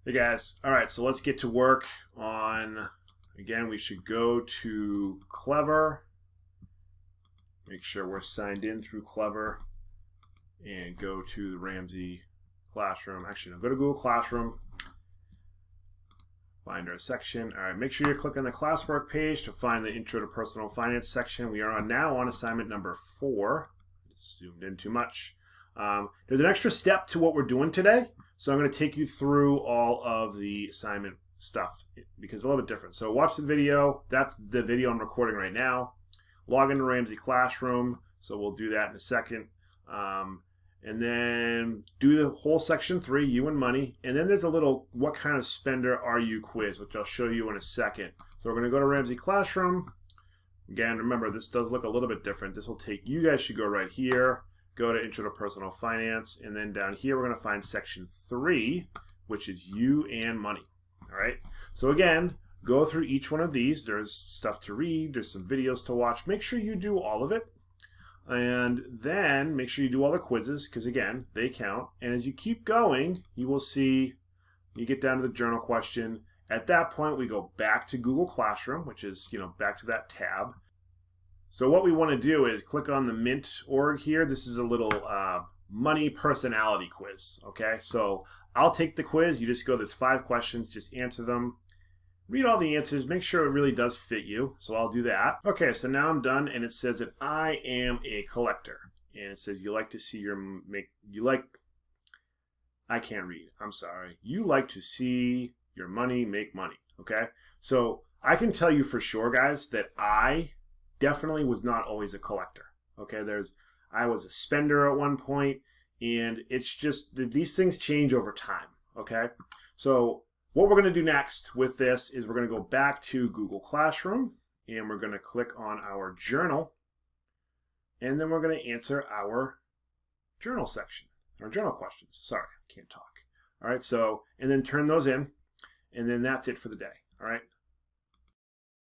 Hey guys, all right, so let's get to work on, again, we should go to Clever, make sure we're signed in through Clever, and go to the Ramsey Classroom. Actually, no, go to Google Classroom, find our section. All right, make sure you click on the classwork page to find the Intro to Personal Finance section. We are now on assignment number 4. Zoomed in too much. There's an extra step to what we're doing today, so I'm going to take you through all of the assignment stuff because it's a little bit different. So watch the video. That's the video I'm recording right now. Log into Ramsey Classroom, so we'll do that in a second. And then do the whole section 3, you and money. And then there's a little what kind of spender are you quiz, which I'll show you in a second. So we're going to go to Ramsey Classroom. Again, remember, this does look a little bit different. This will take, you guys should go right here, go to Intro to Personal Finance, and then down here we're going to find section 3, which is you and money. All right. So again, go through each one of these. There's stuff to read. There's some videos to watch. Make sure you do all of it. And then make sure you do all the quizzes because, again, they count. And as you keep going, you will see, you get down to the journal question. At that point, we go back to Google Classroom, which is, back to that tab. So what we want to do is click on the Mint org here. This is a little money personality quiz, okay? So I'll take the quiz. You just go, there's 5 questions, just answer them. Read all the answers, make sure it really does fit you. So I'll do that. Okay, so now I'm done, and it says that I am a collector. And it says you like to see I can't read, I'm sorry. You like to see your money make money, okay? So I can tell you for sure, guys, that I definitely was not always a collector. Okay, I was a spender at one point, and it's just these things change over time. Okay, so what we're going to do next with this is we're going to go back to Google Classroom, and we're going to click on our journal, and then we're going to answer our journal section, our journal questions. Sorry, I can't talk. All right, so and then turn those in, and then that's it for the day. All right.